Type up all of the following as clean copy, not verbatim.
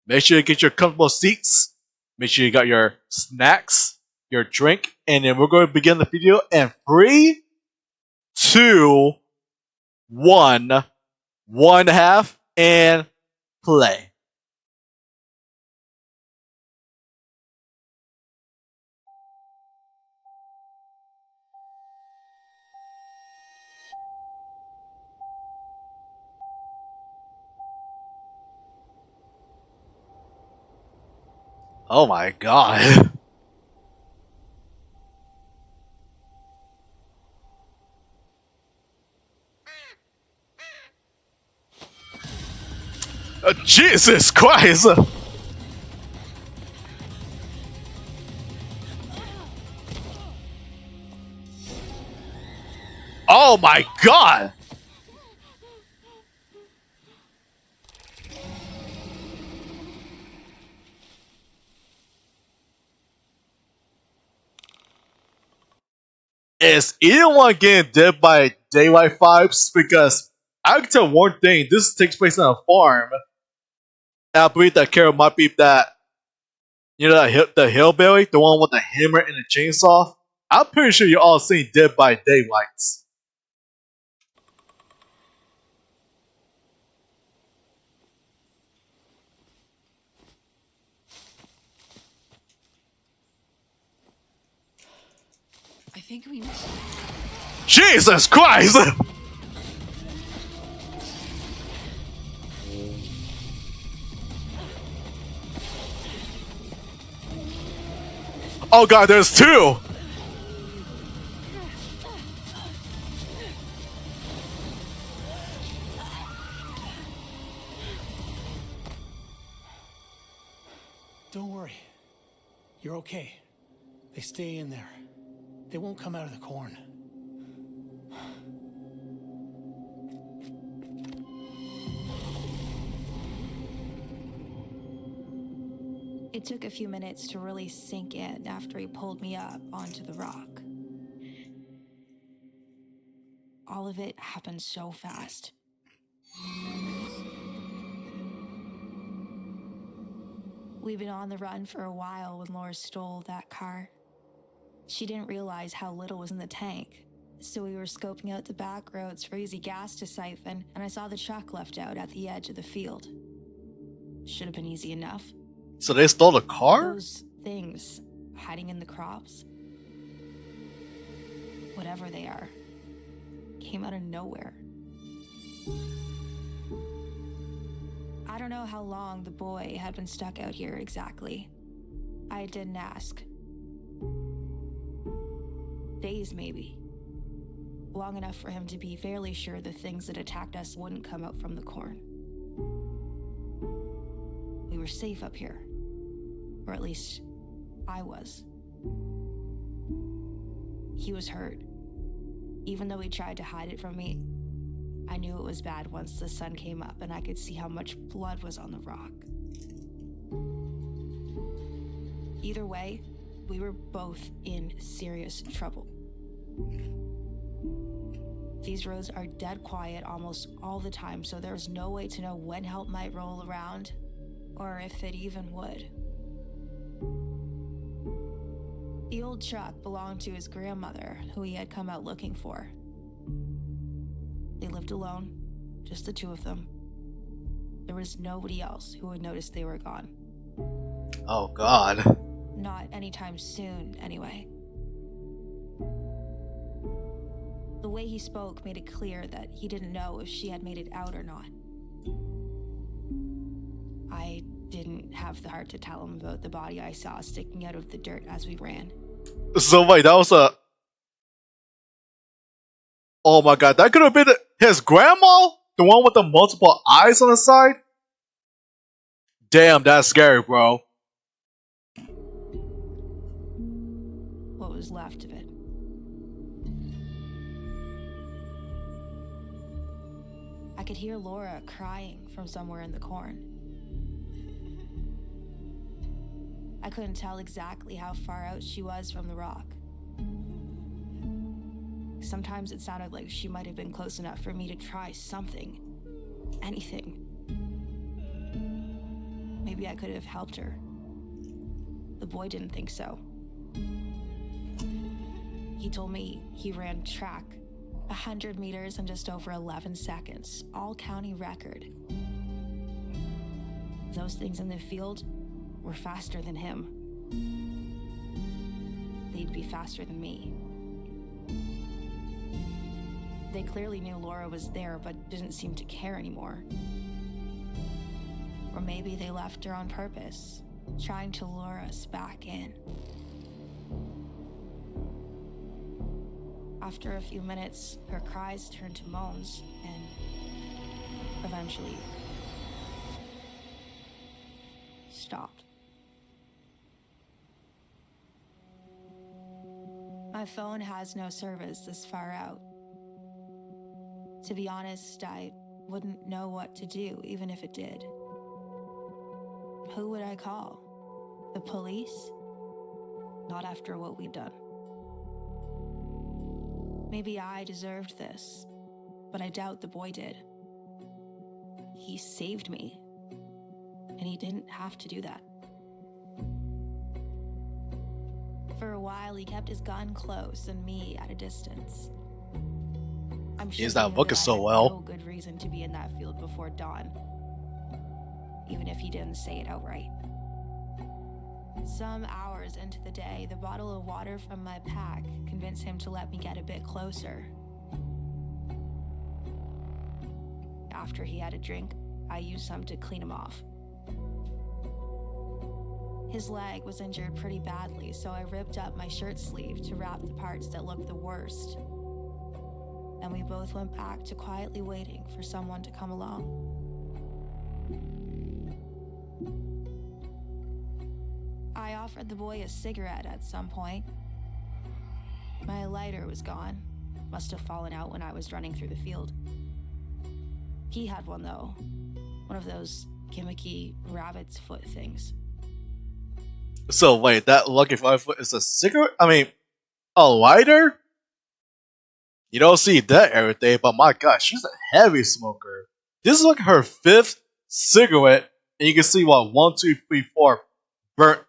Make sure you get your comfortable seats. Make sure you got your snacks, your drink, and then we're going to begin the video in 3, 2, 1, 1/2, and play. Oh my god. Jesus Christ! Oh my god! Is anyone getting dead by daylight vibes? Because I can tell one thing, this takes place on a farm. And I believe that Carol might be that, you know, the hillbilly, the one with the hammer and the chainsaw. I'm pretty sure you're all seeing Dead by Daylights. I think we. Jesus Christ! Oh god, there's two! Don't worry. You're okay. They stay in there. They won't come out of the corn. It took a few minutes to really sink in after he pulled me up onto the rock. All of it happened so fast. We've been on the run for a while when Laura stole that car. She didn't realize how little was in the tank, so we were scoping out the back roads for easy gas to siphon, and I saw the truck left out at the edge of the field. Should have been easy enough. So they stole the car? Those things hiding in the crops, whatever they are, came out of nowhere. I don't know how long the boy had been stuck out here exactly. I didn't ask. Days, maybe. Long enough for him to be fairly sure the things that attacked us wouldn't come out from the corn. We were safe up here. Or at least, I was. He was hurt. Even though he tried to hide it from me, I knew it was bad once the sun came up and I could see how much blood was on the rock. Either way, we were both in serious trouble. These roads are dead quiet almost all the time, so there's no way to know when help might roll around, or if it even would. The old truck belonged to his grandmother, who he had come out looking for. They lived alone, just the two of them. There was nobody else who would notice they were gone. Oh god. Not anytime soon, anyway. The way he spoke made it clear that he didn't know if she had made it out or not. I didn't have the heart to tell him about the body I saw sticking out of the dirt as we ran. So wait, that was a... Oh my god, that could have been his grandma? The one with the multiple eyes on the side? Damn, that's scary, bro. What was left of it. I could hear Laura crying from somewhere in the corn. I couldn't tell exactly how far out she was from the rock. Sometimes it sounded like she might have been close enough for me to try something. Anything. maybe I could have helped her. The boy didn't think so. He told me he ran track 100 meters in just over 11 seconds, all county record. Those things in the field were faster than him. They'd be faster than me. They clearly knew Laura was there, but didn't seem to care anymore. Or maybe they left her on purpose, trying to lure us back in. After a few minutes, her cries turned to moans and eventually stopped. My phone has no service this far out. To be honest, I wouldn't know what to do even if it did. Who would I call? The police? Not after what we'd done. Maybe I deserved this, but I doubt the boy did. He saved me, and he didn't have to do that. For a while, he kept his gun close and me at a distance. I'm sure He's he not knew looking that I so had well. no good reason to be in that field before dawn, even if he didn't say it outright. Some hours into the day, the bottle of water from my pack convinced him to let me get a bit closer. After he had a drink, I used some to clean him off. His leg was injured pretty badly, so I ripped up my shirt sleeve to wrap the parts that looked the worst. And we both went back to quietly waiting for someone to come along. I offered the boy a cigarette at some point. My lighter was gone. Must have fallen out when I was running through the field. He had one though. One of those gimmicky rabbit's foot things. So wait, that Lucky 5 foot is a cigarette? I mean, a lighter? You don't see that every day, but my gosh, she's a heavy smoker. This is like her 5th cigarette, and you can see what 1, 2, 3, 4 burnt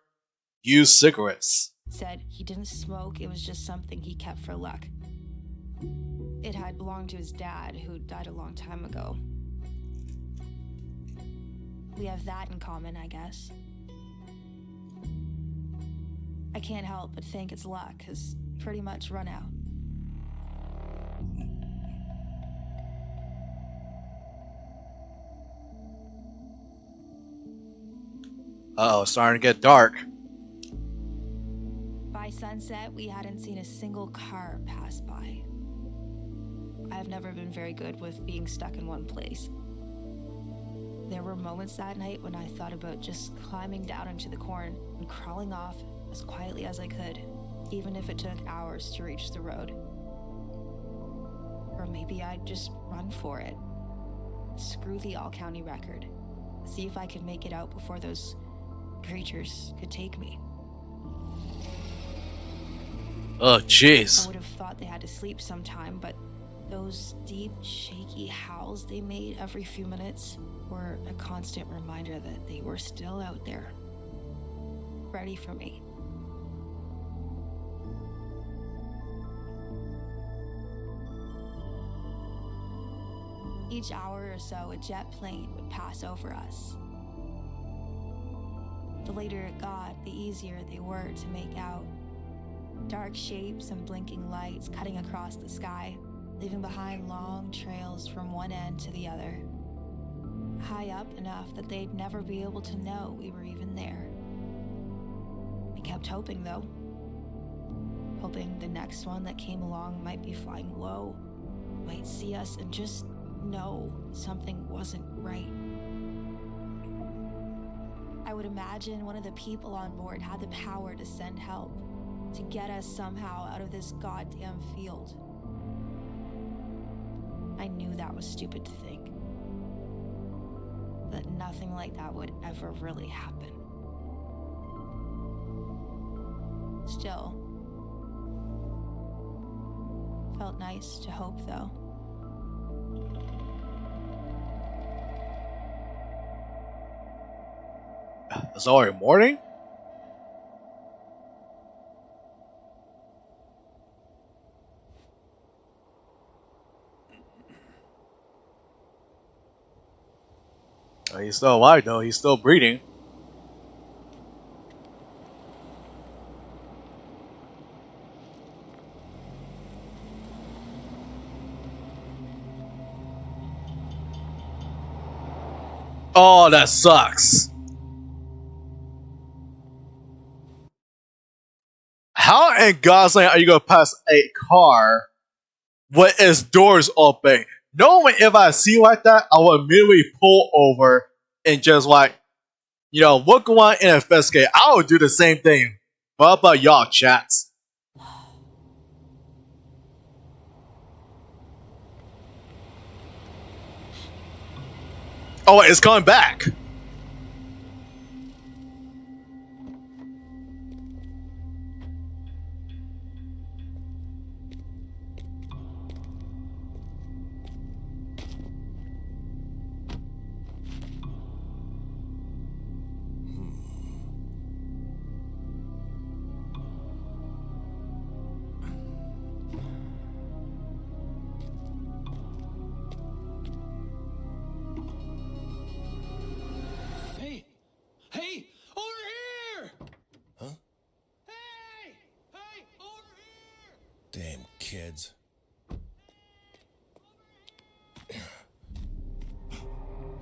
used cigarettes. Said he didn't smoke, it was just something he kept for luck. It had belonged to his dad, who died a long time ago. We have that in common, I guess. I can't help but think it's luck, has pretty much run out. Uh-oh, it's starting to get dark. By sunset, we hadn't seen a single car pass by. I've never been very good with being stuck in one place. There were moments that night when I thought about just climbing down into the corn and crawling off as quietly as I could, even if it took hours to reach the road. Or maybe I'd just run for it. Screw the all-county record. See if I could make it out before those creatures could take me. Oh, I jeez. would have thought they had to sleep sometime, but those deep, shaky howls they made every few minutes were a constant reminder that they were still out there, ready for me. Each hour or so, a jet plane would pass over us. The later it got, the easier they were to make out. Dark shapes and blinking lights cutting across the sky, leaving behind long trails from one end to the other. High up enough that they'd never be able to know we were even there. I kept hoping though. Hoping the next one that came along might be flying low, might see us and just know something wasn't right. I would imagine one of the people on board had the power to send help, to get us somehow out of this goddamn field. I knew that was stupid to think. That nothing like that would ever really happen. Still, felt nice to hope though. It's already morning? Oh, he's still alive though, he's still breathing. Oh, that sucks. How in God's name are you gonna pass a car with its doors open? Knowing if I see like that, I would immediately pull over and just like, look around and investigate. I would do the same thing. What about y'all, chats? Oh, it's coming back. Hey! Hey! Over here! Huh? Hey! Hey! Over here! Damn kids.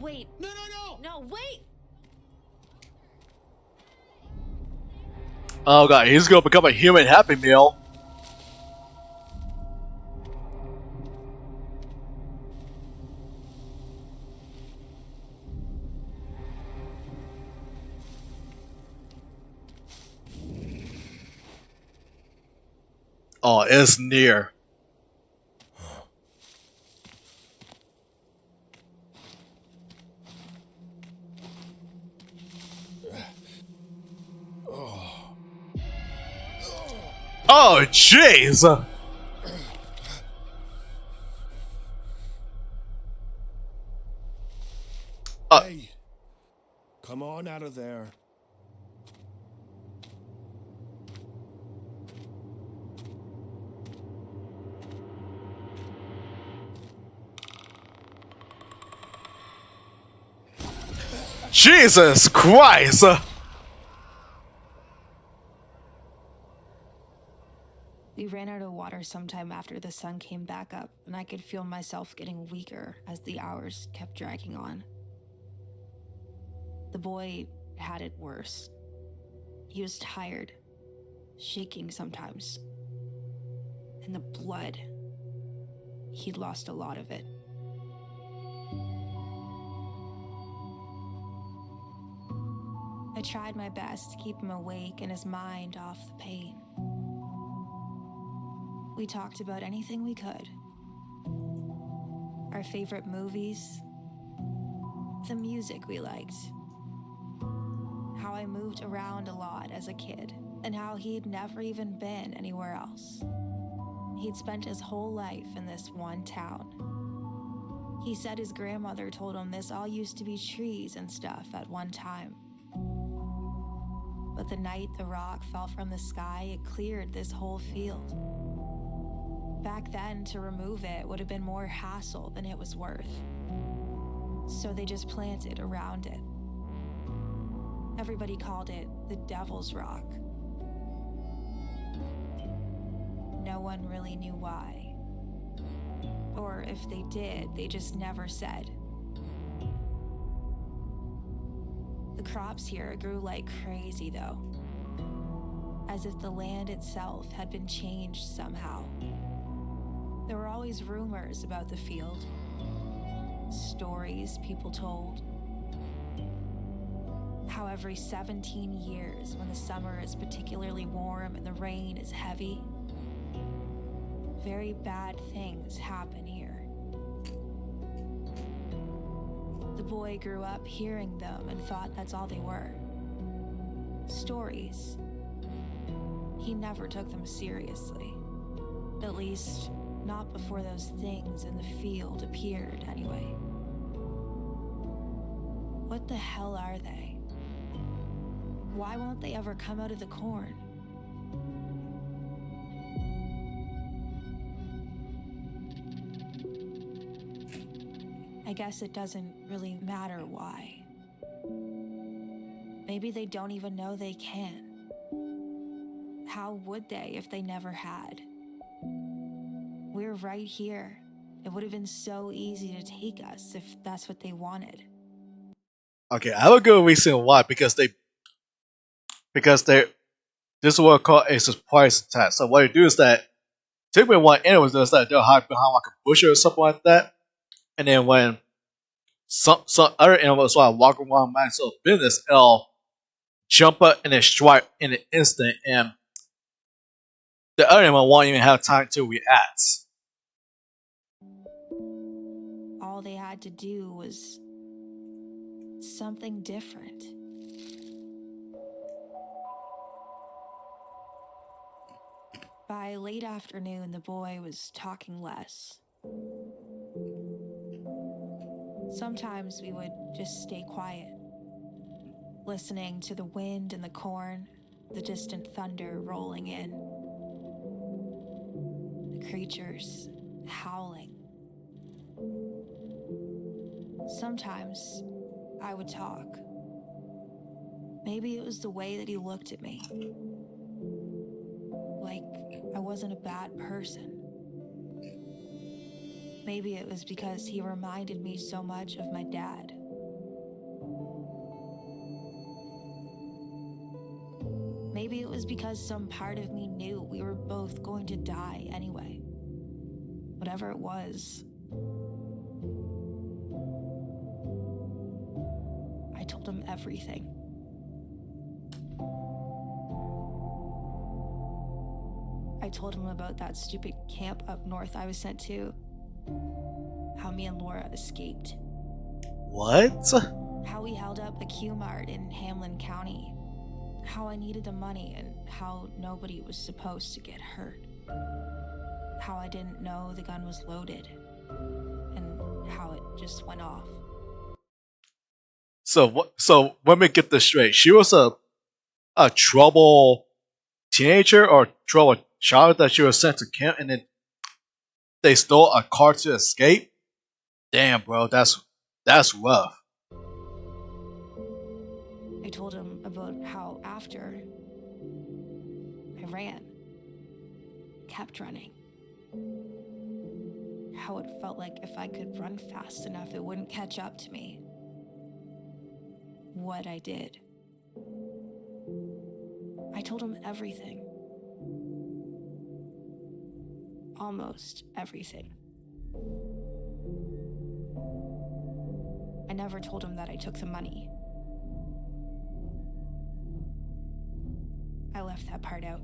Wait. No, no, no! No, wait! Oh god, he's gonna become a human Happy Meal. Oh, it's near. Oh, jeez! Hey! Come on out of there. Jesus Christ! We ran out of water sometime after the sun came back up, and I could feel myself getting weaker as the hours kept dragging on. The boy had it worse. He was tired, shaking sometimes. And the blood, he'd lost a lot of it. I tried my best to keep him awake and his mind off the pain. We talked about anything we could. Our favorite movies, the music we liked, how I moved around a lot as a kid, and how he'd never even been anywhere else. He'd spent his whole life in this one town. He said his grandmother told him this all used to be trees and stuff at one time. But the night the rock fell from the sky, it cleared this whole field. Back then, to remove it would have been more hassle than it was worth. So they just planted around it. Everybody called it the Devil's Rock. No one really knew why. Or if they did, they just never said. The crops here grew like crazy, though. As if the land itself had been changed somehow. There were always rumors about the field. Stories people told. How every 17 years, when the summer is particularly warm and the rain is heavy, very bad things happen here. The boy grew up hearing them and thought that's all they were. Stories. He never took them seriously. At least, not before those things in the field appeared, anyway. What the hell are they? Why won't they ever come out of the corn? I guess it doesn't really matter why. Maybe they don't even know they can. How would they if they never had? We're right here. It would have been so easy to take us if that's what they wanted. Okay, I have a good reason why. Because they this is what called a surprise attack. So what they do is that typically what animals do is that they'll hide behind like a bush or something like that, and then when some other animals start walking around minding of business, they'll jump up and then strike in an instant, and the other animal won't even have time to react. All they had to do was something different. By late afternoon, the boy was talking less. Sometimes we would just stay quiet, listening to the wind and the corn, the distant thunder rolling in, the creatures howling. Sometimes I would talk. Maybe it was the way that he looked at me. Like I wasn't a bad person. Maybe it was because he reminded me so much of my dad. Maybe it was because some part of me knew we were both going to die anyway. Whatever it was, I told him everything. I told him about that stupid camp up north I was sent to. How me and Laura escaped. What? How we held up a Q-Mart in Hamlin County. How I needed the money and how nobody was supposed to get hurt. How I didn't know the gun was loaded. And how it just went off. So what? So let me get this straight. She was a trouble teenager or trouble child that she was sent to camp, and then they stole a car to escape. Damn, bro, that's rough. I told him about how after I ran, kept running. How it felt like if I could run fast enough, it wouldn't catch up to me. What I did. I told him everything. Almost everything. I never told him that I took the money. I left that part out.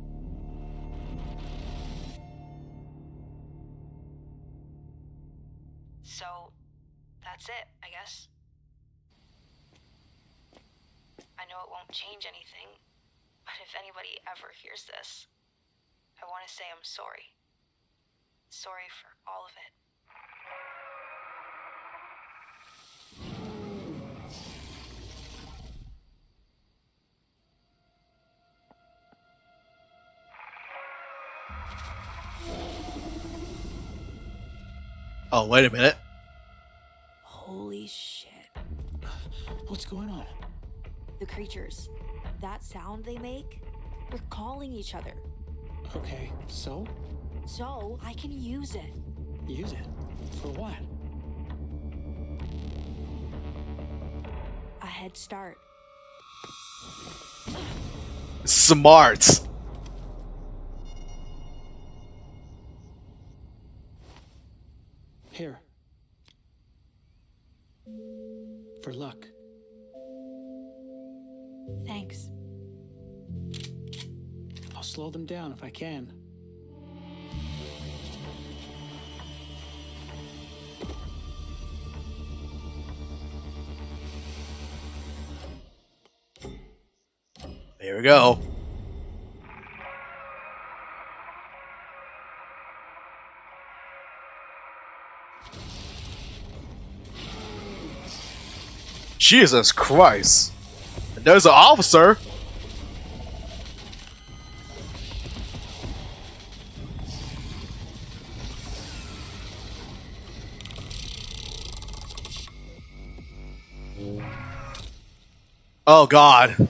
So, that's it, I guess. I know it won't change anything, but if anybody ever hears this, I want to say I'm sorry. Sorry for all of it. Oh, wait a minute. Holy shit. What's going on? The creatures. That sound they make? They're calling each other. Okay, so? So I can use it. Use it? For what? A head start. Smart. Here. For luck. Thanks. I'll slow them down if I can. Here we go. Jesus Christ. And there's an officer. Oh god.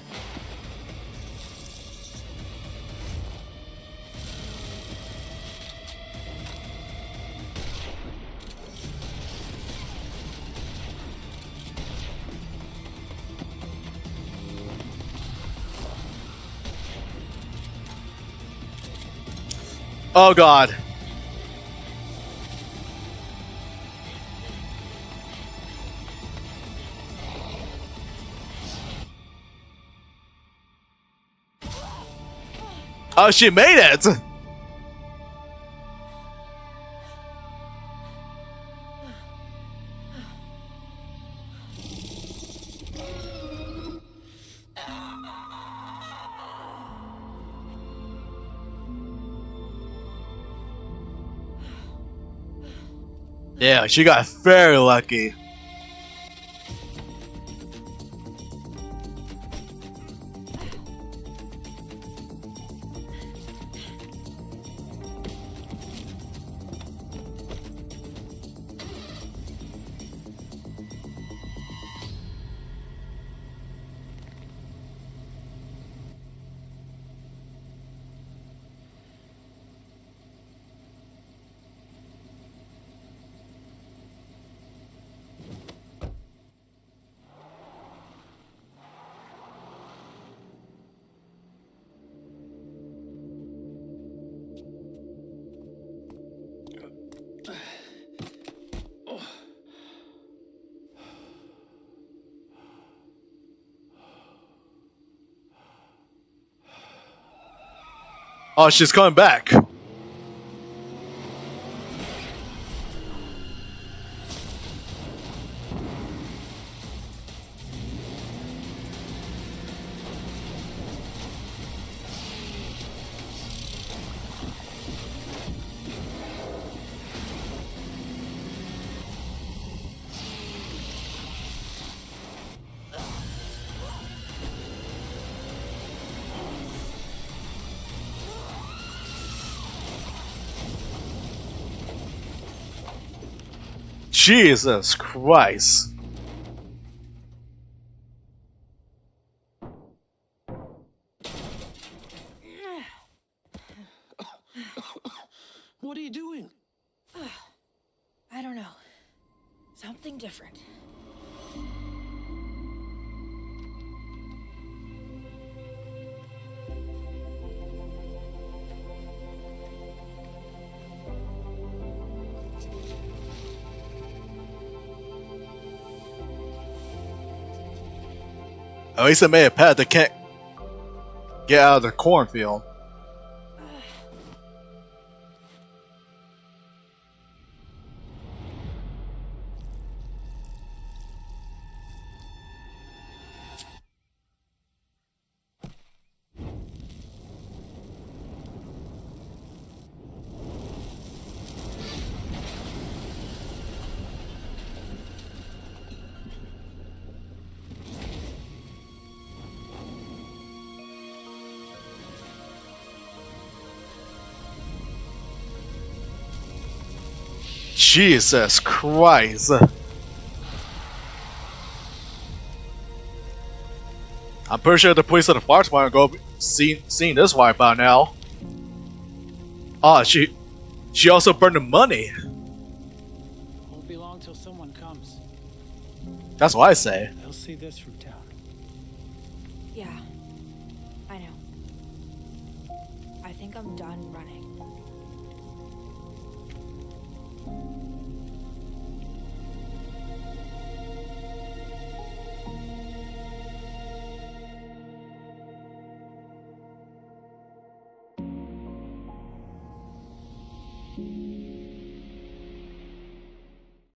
Oh god. Oh, she made it! Yeah, she got very lucky. Oh, she's coming back. Jesus Christ. What are you doing? I don't know. Something different. At least it made a pet that can't get out of the cornfield. Jesus Christ. I'm pretty sure the police at the fire department go seen this wipe out now. Oh, she also burned the money. Won't be long till someone comes. That's what I say. They'll see this from town. Yeah, I know. I think I'm done running.